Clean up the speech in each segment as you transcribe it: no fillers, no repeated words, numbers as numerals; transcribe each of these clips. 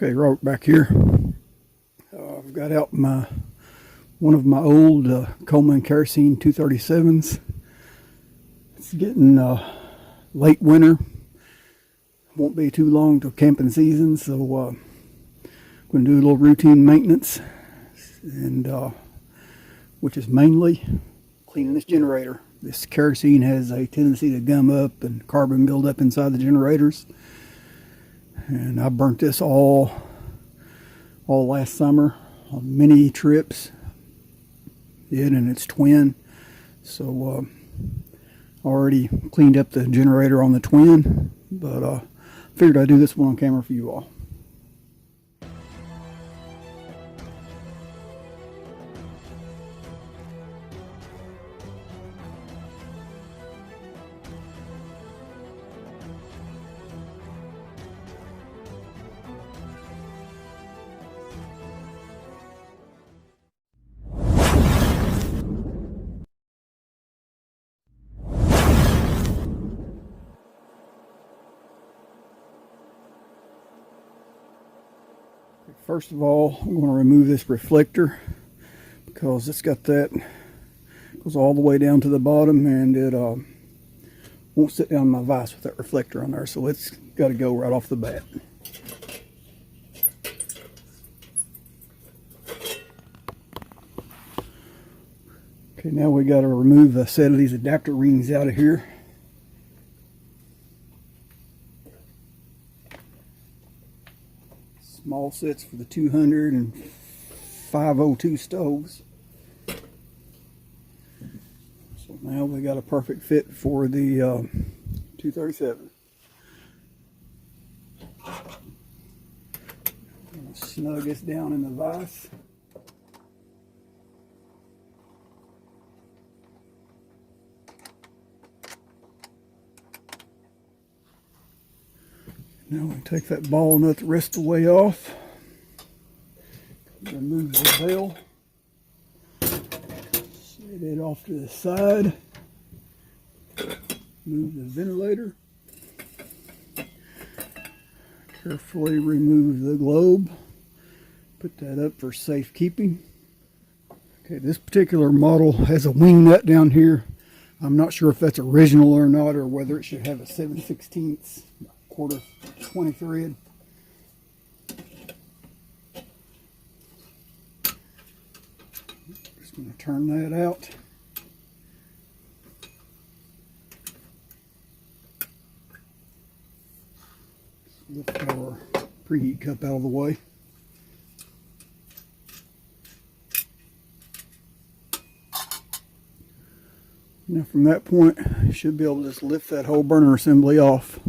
Okay, right back here. I've got out one of my old Coleman kerosene 237s. It's getting late winter. Won't be too long till camping season, so I'm going to do a little routine maintenance, and which is mainly cleaning this generator. This kerosene has a tendency to gum up and carbon build up inside the generators, and I burnt this all last summer on many trips. It and its twin. So already cleaned up the generator on the twin, but figured I'd do this one on camera for you all. First of all, I'm going to remove this reflector because it's got that, goes all the way down to the bottom, and it won't sit down in my vise with that reflector on there, so it's got to go right off the bat. Okay, now we got to remove a set of these adapter rings out of here. Small sets for the 200 and 502 stoves. So now we got a perfect fit for the 237. Snug this down in the vise. Now we take that ball nut the rest of the way off. Remove the bell. Set it off to the side. Move the ventilator. Carefully remove the globe. Put that up for safekeeping. Okay, this particular model has a wing nut down here. I'm not sure if that's original or not, or whether it should have a 7/16 quarter 20 thread. Just going to turn that out. Lift our preheat cup out of the way. Now from that point, you should be able to just lift that whole burner assembly off.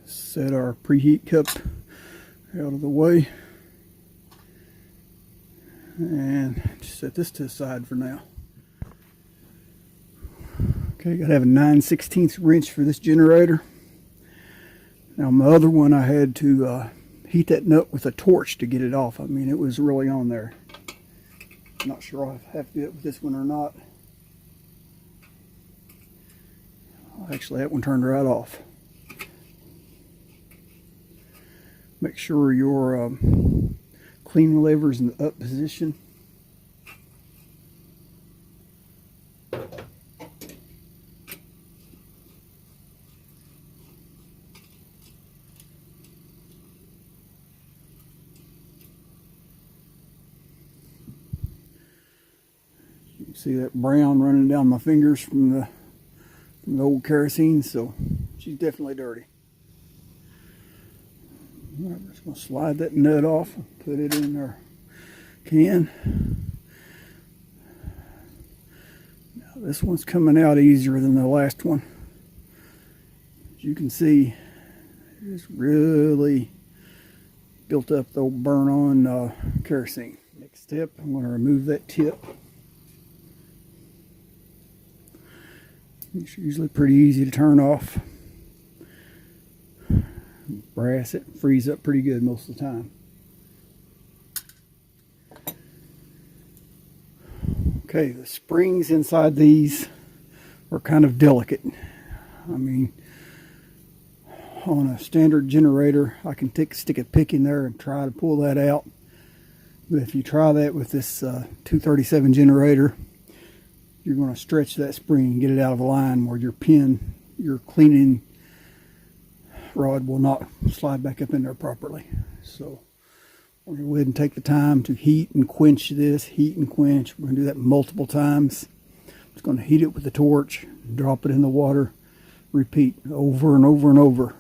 Set our preheat cup out of the way, and just set this to the side for now. Okay, gotta have a 9/16 wrench for this generator. Now my other one, I had to heat that nut with a torch to get it off. I mean, it was really on there. Not sure I'll have to do it with this one or not. Actually, that one turned right off. Make sure your clean lever is in the up position. You can see that brown running down my fingers from the old kerosene, so she's definitely dirty. I'm just going to slide that nut off and put it in our can. Now this one's coming out easier than the last one. As you can see, it's really built up the old burn on kerosene. Next step, I'm going to remove that tip. It's usually pretty easy to turn off. Brass, it frees up pretty good most of the time. Okay, the springs inside these are kind of delicate. I mean, on a standard generator, I can stick a pick in there and try to pull that out. But if you try that with this 237 generator, you're going to stretch that spring and get it out of line where your cleaning rod will not slide back up in there properly. So we're going to go ahead and take the time to heat and quench this, heat and quench. We're going to do that multiple times. Just going to heat it with the torch, drop it in the water, repeat over and over and over.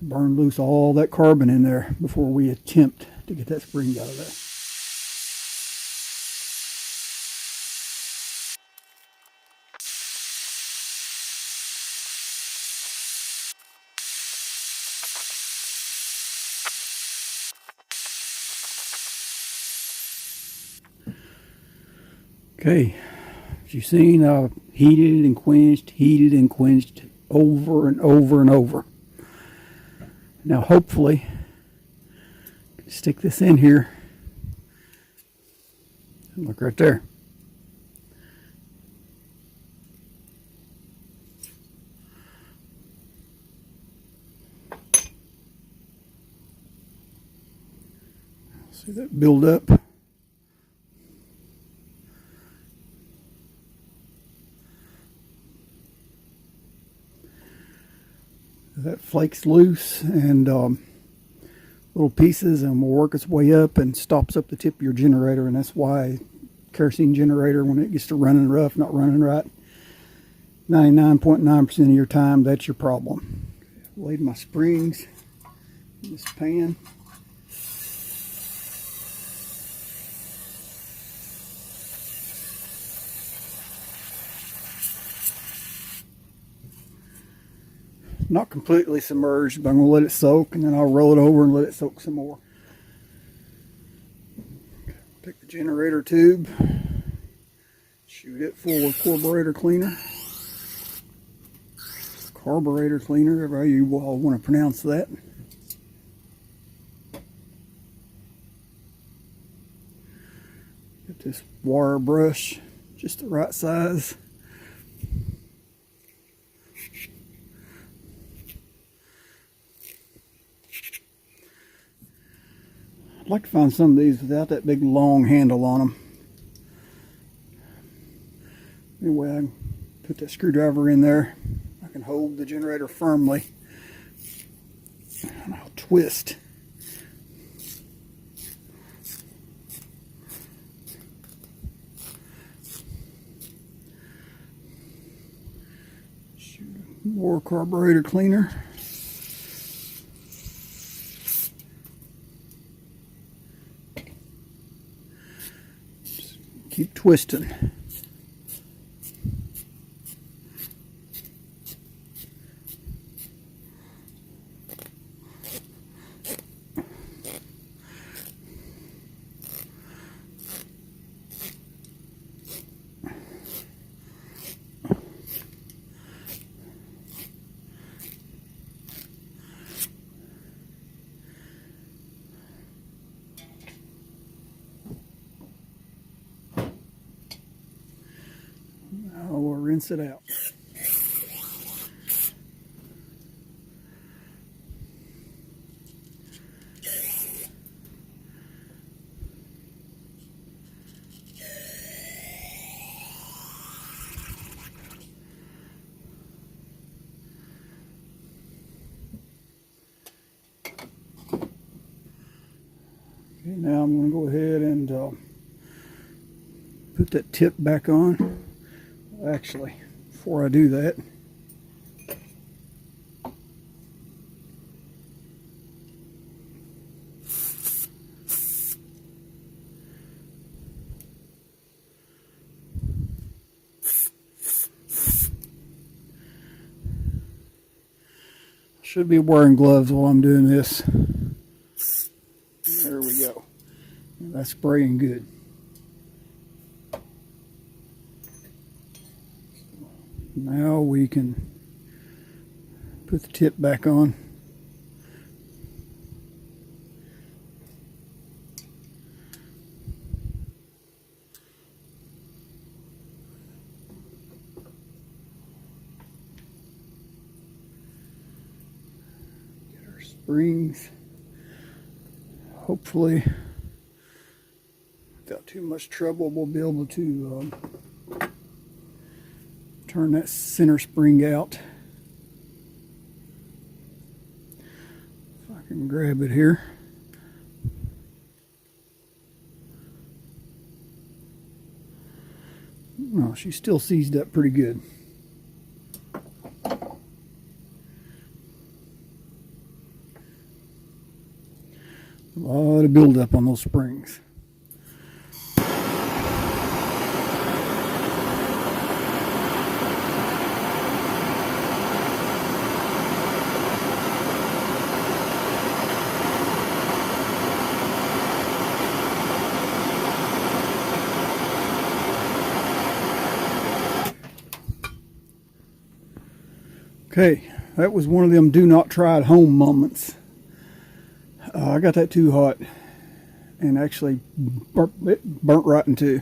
Burn loose all that carbon in there before we attempt to get that spring out of there. Okay, as you've seen, I've heated and quenched over and over and over. Now hopefully, stick this in here. Look right there. See that build up? That flakes loose and little pieces, and will work its way up and stops up the tip of your generator. And that's why kerosene generator, when it gets to running rough, not running right, 99.9% of your time, that's your problem. Laid my springs in this pan. Not completely submerged, but I'm going to let it soak, and then I'll roll it over and let it soak some more. Take the generator tube, shoot it full of carburetor cleaner, however you all want to pronounce that. Get this wire brush just the right size. I'd like to find some of these without that big long handle on them. Anyway, I can put that screwdriver in there. I can hold the generator firmly, and I'll twist. Shoot more carburetor cleaner. Keep twisting. Now we'll rinse it out. Okay, now I'm going to go ahead and put that tip back on. Actually, before I do that, I should be wearing gloves while I'm doing this. There we go. That's spraying good. Now we can put the tip back on. springs. Hopefully, without too much trouble, we'll be able to turn that center spring out. If I can grab it here. No, she still seized up pretty good. A lot of buildup on those springs. Okay, that was one of them do not try at home moments. I got that too hot and actually burnt right in two.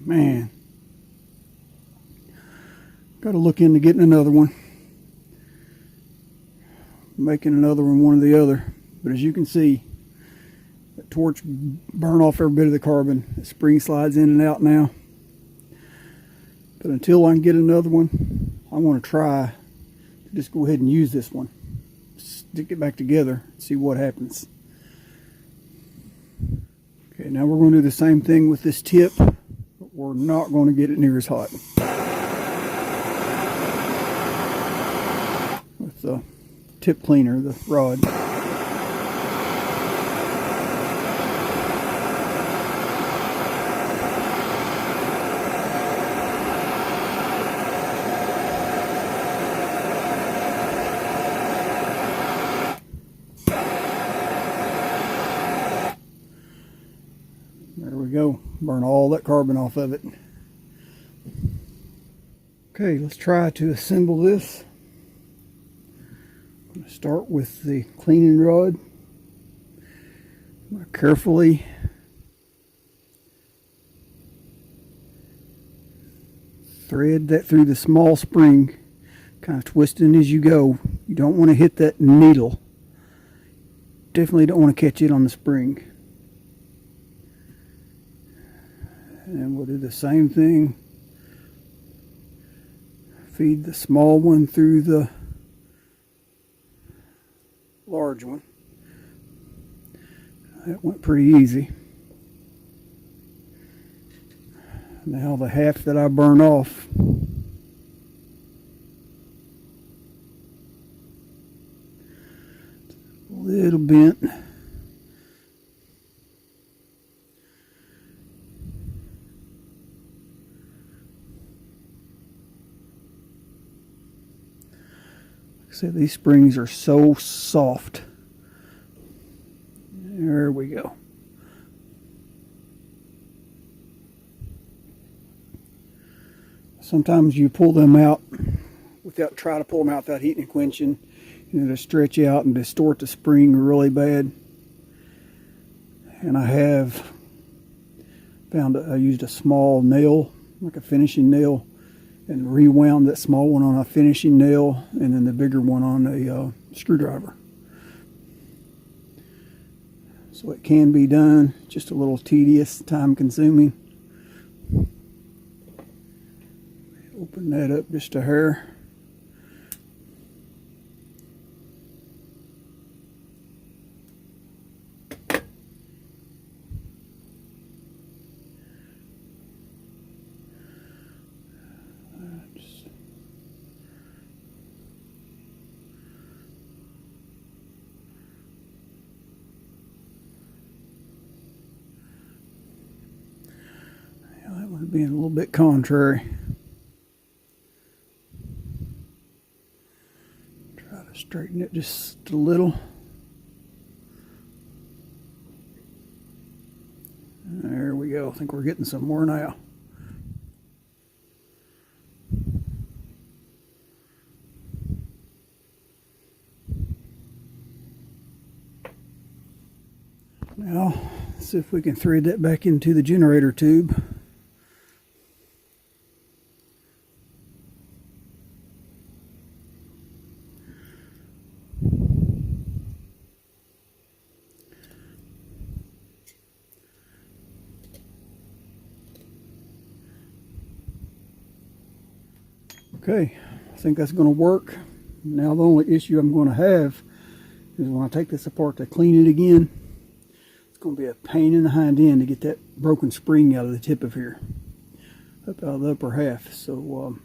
Man, got to look into getting another one. Making another one or the other, but as you can see, the torch burned off every bit of the carbon. The spring slides in and out now, but until I can get another one, I want to try to just go ahead and use this one, stick it back together, see what happens. Okay, now we're going to do the same thing with this tip, but we're not going to get it near as hot with the tip cleaner, the rod. There we go. Burn all that carbon off of it. Okay, let's try to assemble this. I'm going to start with the cleaning rod. I'm going to carefully thread that through the small spring, kind of twisting as you go. You don't want to hit that needle. Definitely don't want to catch it on the spring. And we'll do the same thing. Feed the small one through the large one. That went pretty easy. Now the half that I burn off, a little bent. See, these springs are so soft. There we go. Sometimes you pull them out try to pull them out without heating and quenching. You know, to stretch out and distort the spring really bad. And I have found I used a small nail, like a finishing nail, and rewound that small one on a finishing nail and then the bigger one on a screwdriver. So it can be done, just a little tedious, time consuming. Open that up just a hair. That one being a little bit contrary. Try to straighten it just a little. There we go. I think we're getting some more now. Now, see if we can thread that back into the generator tube. Okay, I think that's going to work. Now the only issue I'm going to have is when I take this apart to clean it again, it's going to be a pain in the hind end to get that broken spring out of the tip of here, up out of the upper half. So,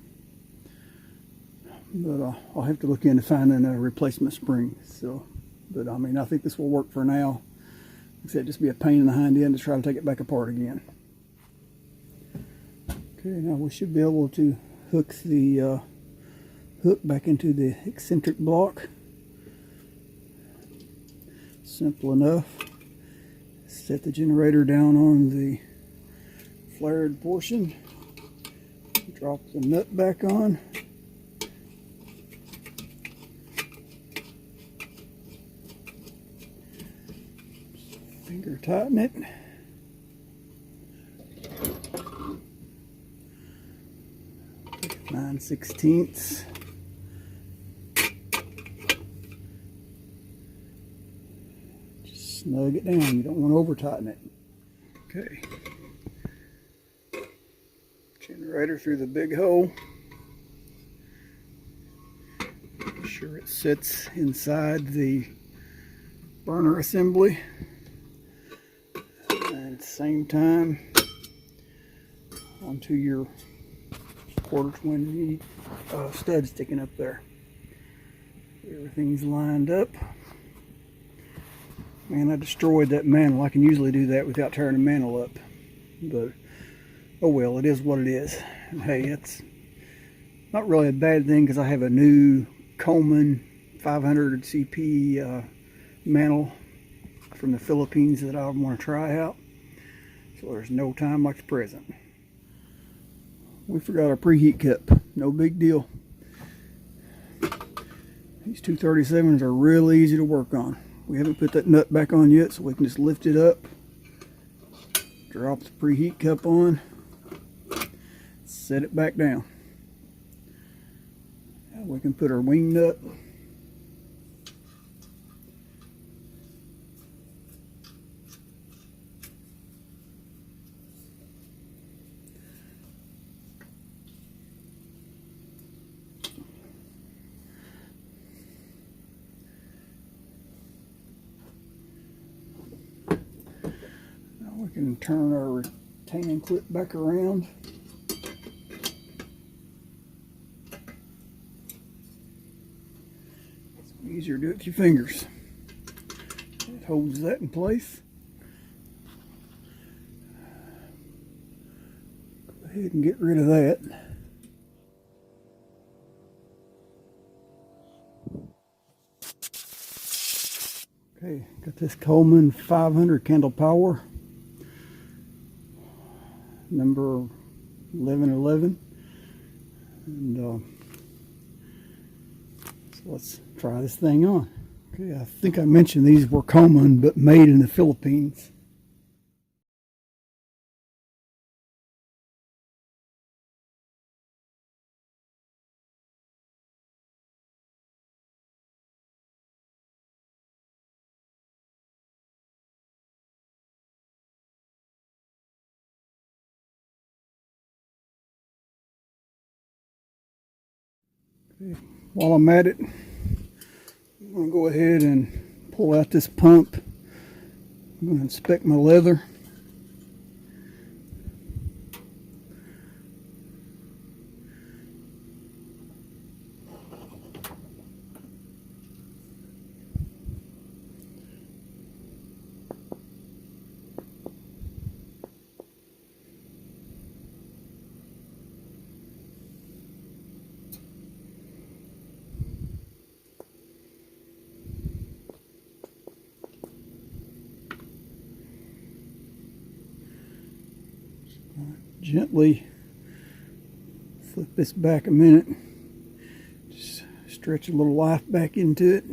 but I'll have to look into finding a replacement spring. So, but I mean, I think this will work for now. Like I said, just be a pain in the hind end to try to take it back apart again. Okay, now we should be able to hook the hook back into the eccentric block. Simple enough. Set the generator down on the flared portion. Drop the nut back on. Finger tighten it. 9/16. Just snug it down. You don't want to over tighten it. Okay. Generator through the big hole. Make sure it sits inside the burner assembly. And at the same time, onto your '20 stud sticking up there. Everything's lined up. Man, I destroyed that mantle. I can usually do that without tearing the mantle up, but oh well, it is what it is. And hey, it's not really a bad thing because I have a new Coleman 500 CP mantle from the Philippines that I want to try out. So there's no time like the present. We forgot our preheat cup. No big deal. These 237s are really easy to work on. We haven't put that nut back on yet, so we can just lift it up, drop the preheat cup on, set it back down. Now we can put our wing nut. We can turn our retaining clip back around. It's easier to do it with your fingers. It holds that in place. Go ahead and get rid of that. Okay, got this Coleman 500 candle power. Number 1111, and so let's try this thing on. Okay, I think I mentioned these were Coleman but made in the Philippines. Okay, while I'm at it, I'm going to go ahead and pull out this pump. I'm going to inspect my leather. Gently flip this back a minute. Just stretch a little life back into it.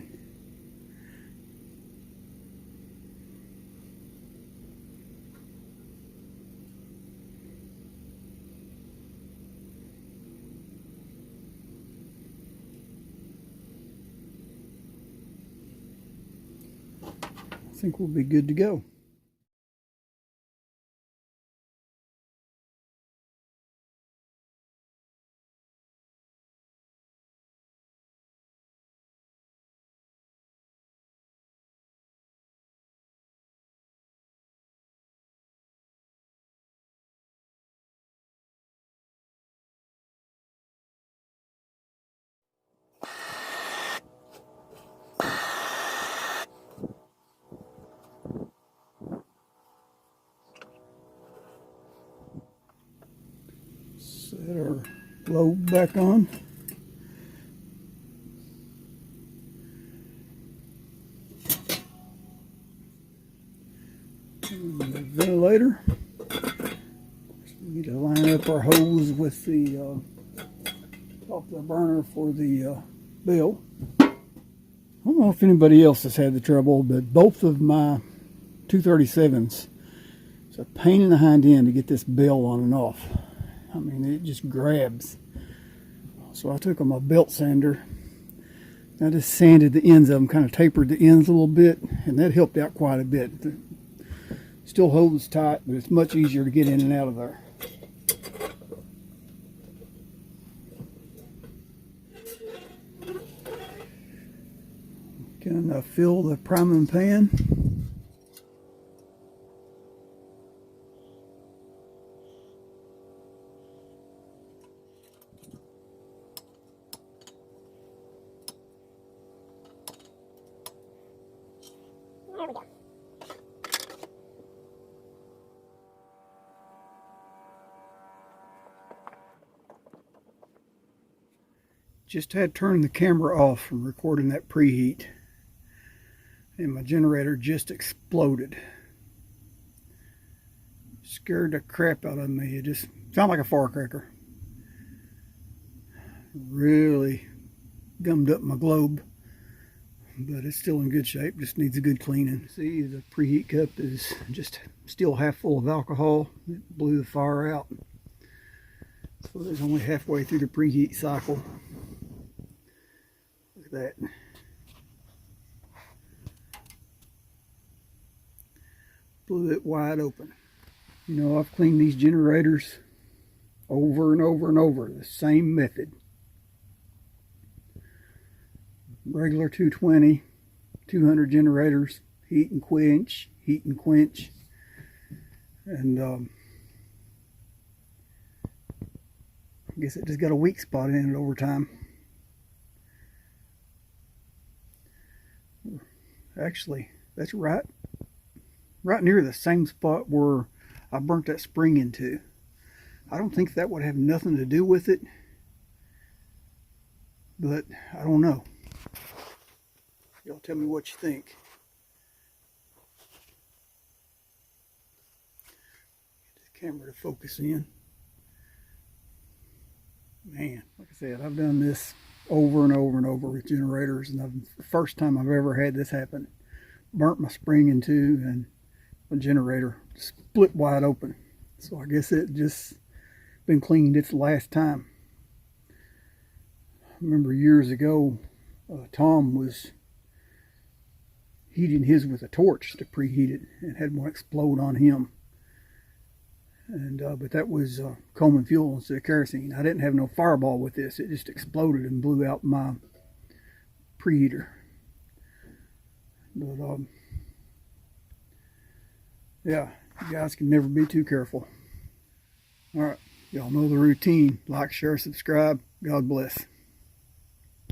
think we'll be good to go. Set our globe back on. And the ventilator. We need to line up our hose with the top of the burner for the bill. I don't know if anybody else has had the trouble, but both of my 237s, it's a pain in the hind end to get this bill on and off. I mean, it just grabs. So I took my belt sander. I just sanded the ends of them, kind of tapered the ends a little bit, and that helped out quite a bit. It still holds tight, but it's much easier to get in and out of there. Gonna fill the priming pan. There we go. Just had turned the camera off from recording that preheat, and my generator just exploded. Scared the crap out of me. It just sounded like a firecracker. Really gummed up my globe, but it's still in good shape. Just needs a good cleaning. See, the preheat cup is just still half full of alcohol. It blew the fire out. So there's only halfway through the preheat cycle. Look at that. Blew it wide open. You know, I've cleaned these generators over and over and over, the same method. Regular 220, 200 generators, heat and quench, heat and quench. And I guess it just got a weak spot in it over time. Actually, that's right near the same spot where I burnt that spring into. I don't think that would have nothing to do with it, but I don't know. Y'all tell me what you think. Get this camera to focus in. Man, like I said, I've done this over and over and over with generators, and the first time I've ever had this happen. Burnt my spring in two, and the generator split wide open. So I guess it just been cleaned its last time. I remember years ago, Tom was heating his with a torch to preheat it, and had one explode on him. And but that was Coleman fuel instead of kerosene. I didn't have no fireball with this. It just exploded and blew out my preheater. But yeah, you guys can never be too careful. All right, y'all know the routine. Like, share, subscribe. God bless.